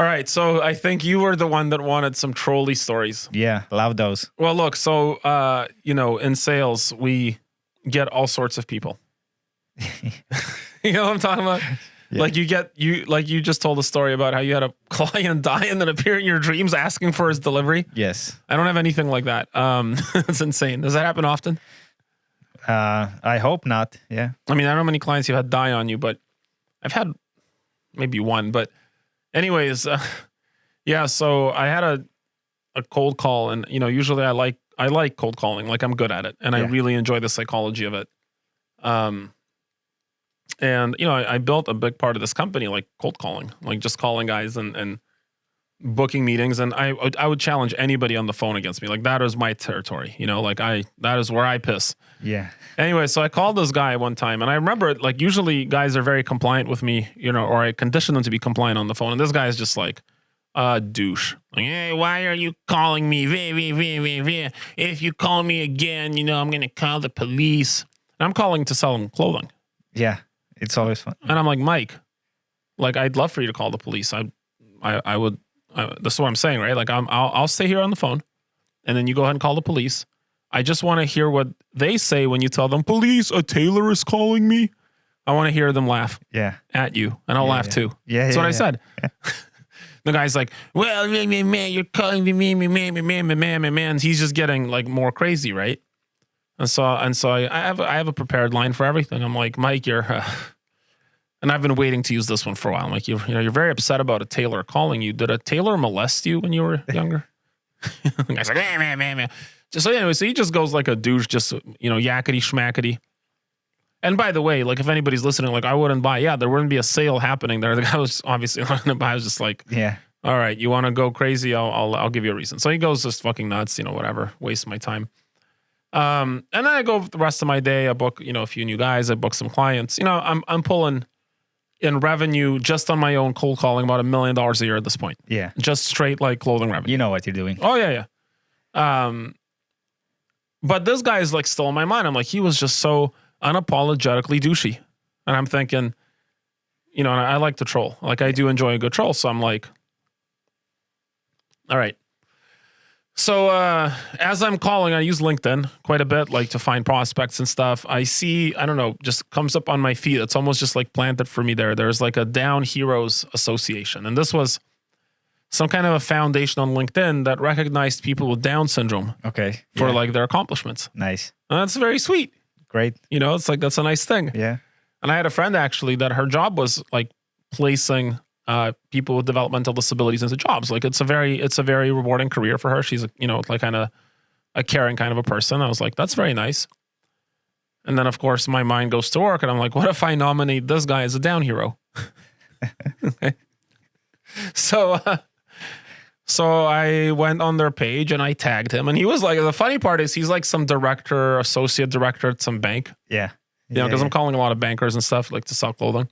All right, so I think you were the one that wanted some trolley stories. Yeah, love those. Well, look, so in sales we get all sorts of people. You know what I'm talking about? Yeah. Like you just told a story about how you had a client die and then appear in your dreams asking for his delivery. Yes. I don't have anything like that. It's insane. Does that happen often? I hope not. Yeah. I mean, I don't know how many clients you had die on you, but I've had maybe one. But anyways, yeah. So I had a cold call, and usually I like cold calling. Like I'm good at it, and I really enjoy the psychology of it. And I built a big part of this company like cold calling, like just calling guys and booking meetings. And I would challenge anybody on the phone against me. Like that is my territory, that is where I piss. Yeah. Anyway, so I called this guy one time, and I remember like usually guys are very compliant with me, or I condition them to be compliant on the phone. And this guy is just like a douche. Like, hey, why are you calling me? If you call me again, I'm going to call the police. And I'm calling to sell him clothing. Yeah. It's always fun. And I'm like, Mike, like, I'd love for you to call the police. I would, this is what I'm saying, right? Like I'll stay here on the phone and then you go ahead and call the police. I just want to hear what they say when you tell them, police, a tailor is calling me. I want to hear them laugh at you, and I'll laugh too. Yeah. That's what I said. Yeah. The guy's like, well, man, you're calling me, man. He's just getting like more crazy, right? And so I have a prepared line for everything. I'm like, Mike, you're, and I've been waiting to use this one for a while. I'm like, you're very upset about a tailor calling you. Did a tailor molest you when you were younger? The guy's like, man. So anyway, so he just goes like a douche, just yakety schmackety. And by the way, like if anybody's listening, like I wouldn't buy. Yeah, there wouldn't be a sale happening there. The guy was obviously not going to buy. I was just like, yeah, all right, you want to go crazy? I'll give you a reason. So he goes just fucking nuts, whatever, waste my time. And then I go the rest of my day. I book, a few new guys. I book some clients. I'm pulling in revenue just on my own cold calling about $1 million a year at this point. Yeah, just straight like clothing revenue. You know what you're doing. Oh yeah. But this guy is like still in my mind. I'm like, he was just so unapologetically douchey, and I'm thinking, and I like to troll. Like I do enjoy a good troll. So I'm like, all right. So as I'm calling, I use LinkedIn quite a bit, like to find prospects and stuff. I see, I don't know, just comes up on my feed. It's almost just like planted for me there. There's like a Down Heroes Association. And this was some kind of a foundation on LinkedIn that recognized people with Down syndrome. Okay. For like their accomplishments. Nice. And that's very sweet. Great. It's like, that's a nice thing. Yeah. And I had a friend actually that her job was like placing people with developmental disabilities into jobs. Like it's a very rewarding career for her. She's like kind of a caring kind of a person. I was like, that's very nice. And then of course my mind goes to work and I'm like, what if I nominate this guy as a Down hero? Okay. So I went on their page and I tagged him, and he was like, the funny part is he's like some director, associate director at some bank. Yeah. Because I'm calling a lot of bankers and stuff like to sell clothing.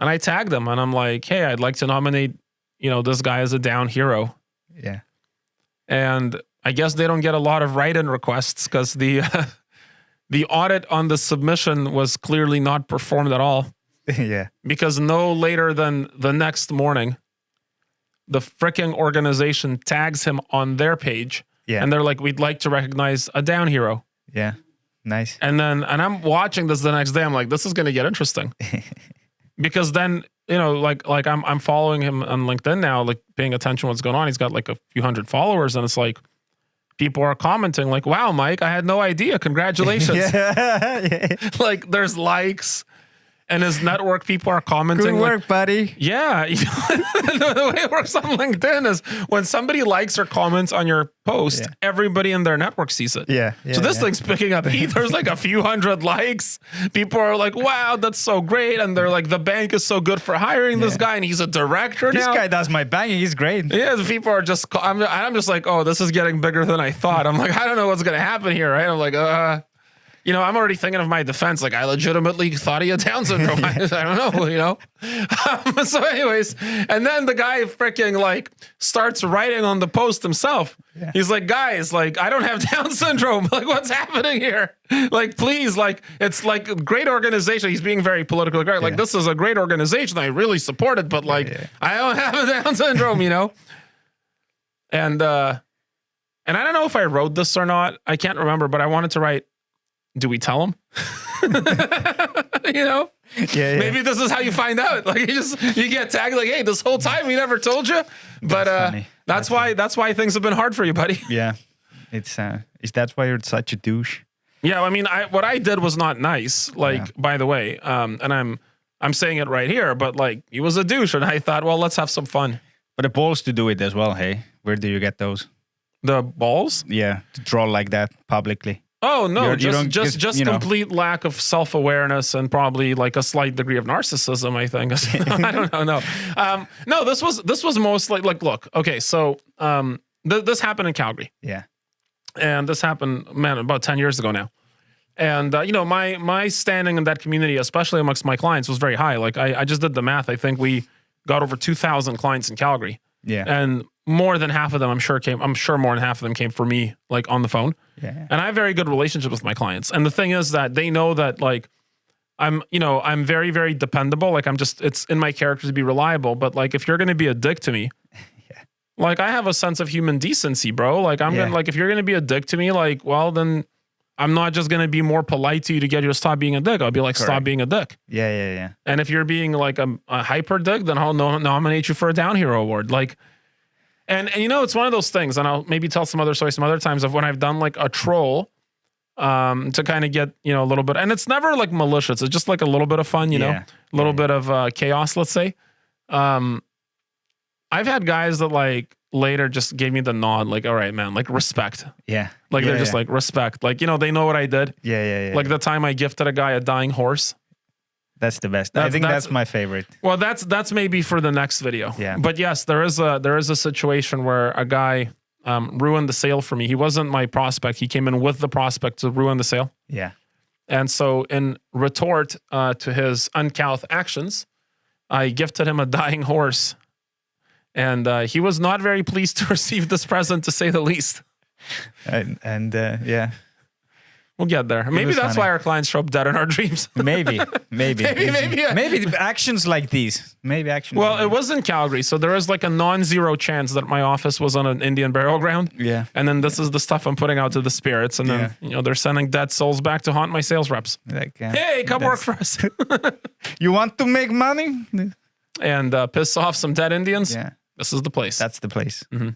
And I tagged him and I'm like, hey, I'd like to nominate, this guy as a Down hero. Yeah. And I guess they don't get a lot of write-in requests because the audit on the submission was clearly not performed at all. Yeah. Because no later than the next morning, the freaking organization tags him on their page. Yeah. And they're like, we'd like to recognize a Down hero. Yeah. Nice. And I'm watching this the next day. I'm like, this is going to get interesting. Because then, like I'm following him on LinkedIn now, like paying attention to what's going on. He's got like a few hundred followers, and it's like people are commenting like, wow, Mike, I had no idea. Congratulations. Yeah. Like there's likes, and his network people are commenting. Good work, buddy. Yeah. The way it works on LinkedIn is when somebody likes or comments on your post, everybody in their network sees it. Yeah. So this thing's picking up heat. There's like a few hundred likes. People are like, wow, that's so great. And they're like, the bank is so good for hiring this guy, and he's a director now. This guy does my banking. He's great. Yeah, the people are just, I'm just like, oh, this is getting bigger than I thought. I'm like, I don't know what's going to happen here, right? I'm like, I'm already thinking of my defense. Like, I legitimately thought he had Down syndrome. I don't know, So anyways, and then the guy freaking like starts writing on the post himself. Yeah. He's like, guys, like, I don't have Down syndrome. Like, what's happening here? Like, please, like, it's like a great organization. He's being very politically correct. Like, this is a great organization. I really support it, but like, I don't have a Down syndrome, And I don't know if I wrote this or not. I can't remember, but I wanted to write, do we tell him? Maybe this is how you find out. Like you get tagged like, hey, this whole time we never told you. But that's why things have been hard for you, buddy. Yeah. Is that why you're such a douche? Yeah, I mean, what I did was not nice. Like, by the way, and I'm saying it right here, but like he was a douche, and I thought, well, let's have some fun. But the balls to do it as well, hey? Where do you get those? The balls? Yeah, to troll like that publicly. Oh no, You just complete lack of self-awareness and probably like a slight degree of narcissism, I think. I don't know. No, this was mostly like, look, okay, so this happened in Calgary. Yeah. And this happened, man, about 10 years ago now. And my standing in that community, especially amongst my clients, was very high. Like I just did the math. I think we got over 2,000 clients in Calgary. Yeah. And more than half of them, I'm sure more than half of them came for me, like on the phone. Yeah. And I have very good relationship with my clients. And the thing is that they know that like I'm very, very dependable. Like it's in my character to be reliable. But like if you're going to be a dick to me, like I have a sense of human decency, bro. Like if you're going to be a dick to me, like, well, then I'm not just going to be more polite to you to get you to stop being a dick. I'll be like, stop being a dick. Yeah. And if you're being like a hyper dick, then I'll nominate you for a Down Hero Award. Like, and it's one of those things, and I'll maybe tell some other stories some other times of when I've done like a troll to kind of get, a little bit, and it's never like malicious. It's just like a little bit of fun, a little bit of chaos, let's say. I've had guys that like later just gave me the nod, like, all right, man, like respect. Yeah. Like they're just like respect. Like, they know what I did. Yeah. Like the time I gifted a guy a dying horse. That's the best. I think that's my favorite. Well, that's maybe for the next video. Yeah. But yes, there is a situation where a guy ruined the sale for me. He wasn't my prospect. He came in with the prospect to ruin the sale. Yeah. And so in retort to his uncouth actions, I gifted him a dying horse. And he was not very pleased to receive this present, to say the least. And yeah. We'll get there. Maybe that's why our clients show up dead in our dreams. Maybe. Maybe Actions like these. Well, it was in Calgary, so there is like a non-zero chance that my office was on an Indian burial ground. Yeah. And then this is the stuff I'm putting out to the spirits, and then they're sending dead souls back to haunt my sales reps. Like, hey, come work for us. You want to make money? And piss off some dead Indians? Yeah. This is the place. That's the place. Mm-hmm.